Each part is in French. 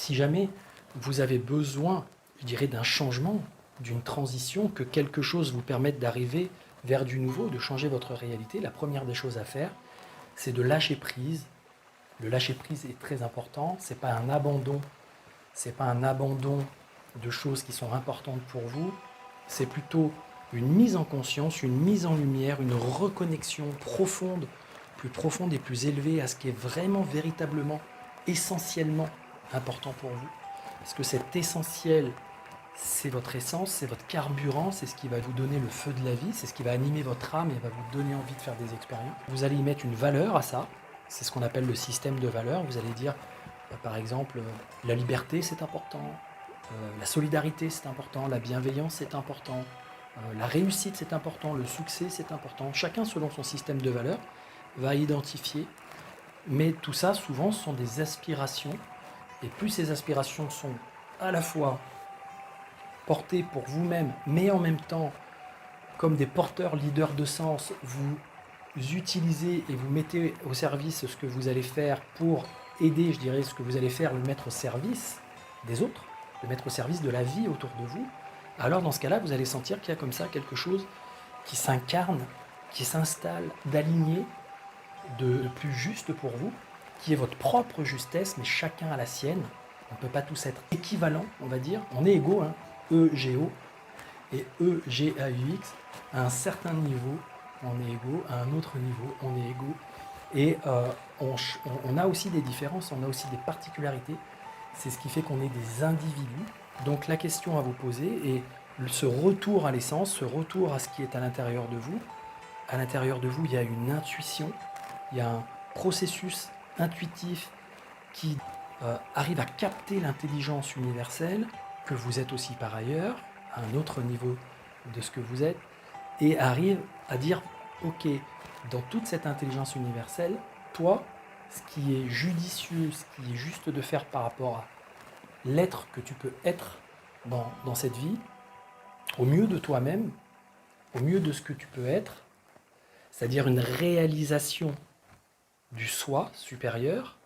Si jamais vous avez besoin, je dirais, d'un changement, d'une transition, que quelque chose vous permette d'arriver vers du nouveau, de changer votre réalité, la première des choses à faire, c'est de lâcher prise. Le lâcher prise est très important. C'est pas un abandon de choses qui sont importantes pour vous. C'est plutôt une mise en conscience, une mise en lumière, une reconnexion profonde, plus profonde et plus élevée à ce qui est vraiment, véritablement, essentiellement important pour vous. Parce que cet essentiel, c'est votre essence, c'est votre carburant, c'est ce qui va vous donner le feu de la vie, c'est ce qui va animer votre âme et va vous donner envie de faire des expériences. Vous allez y mettre une valeur à ça, c'est ce qu'on appelle le système de valeurs. Vous allez dire, par exemple, la liberté c'est important, la solidarité c'est important, la bienveillance c'est important, la réussite c'est important, le succès c'est important. Chacun selon son système de valeurs va identifier, mais tout ça souvent sont des aspirations, et plus ces aspirations sont à la fois portées pour vous-même, mais en même temps comme des porteurs leaders de sens, vous utilisez et vous mettez au service ce que vous allez faire pour aider, je dirais, ce que vous allez faire, le mettre au service des autres, le mettre au service de la vie autour de vous, alors dans ce cas-là, vous allez sentir qu'il y a comme ça quelque chose qui s'incarne, qui s'installe, d'aligné, de plus juste pour vous, qui est votre propre justesse, mais chacun a la sienne. On ne peut pas tous être équivalents, on va dire. On est égaux, hein, E-G-O et E-G-A-U-X. À un certain niveau, on est égaux, à un autre niveau, on est égaux. Et on a aussi des différences, on a aussi des particularités. C'est ce qui fait qu'on est des individus. Donc la question à vous poser est ce retour à l'essence, ce retour à ce qui est à l'intérieur de vous. À l'intérieur de vous, il y a une intuition, il y a un processus intuitif qui arrive à capter l'intelligence universelle, que vous êtes aussi par ailleurs, à un autre niveau de ce que vous êtes, et arrive à dire, ok, dans toute cette intelligence universelle, toi, ce qui est judicieux, ce qui est juste de faire par rapport à l'être que tu peux être dans cette vie, au mieux de toi-même, au mieux de ce que tu peux être, c'est-à-dire une réalisation du soi supérieur.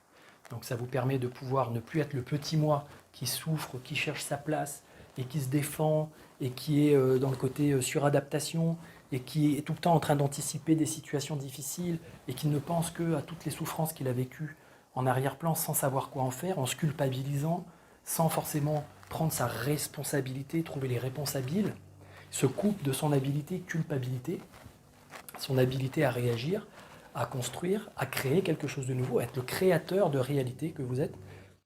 Donc ça vous permet de pouvoir ne plus être le petit moi qui souffre, qui cherche sa place et qui se défend et qui est dans le côté suradaptation et qui est tout le temps en train d'anticiper des situations difficiles et qui ne pense que à toutes les souffrances qu'il a vécues en arrière-plan sans savoir quoi en faire, en se culpabilisant, sans forcément prendre sa responsabilité, trouver les réponses habiles, se coupe de son habilité culpabilité, son habilité à réagir, à construire, à créer quelque chose de nouveau, à être le créateur de réalité que vous êtes.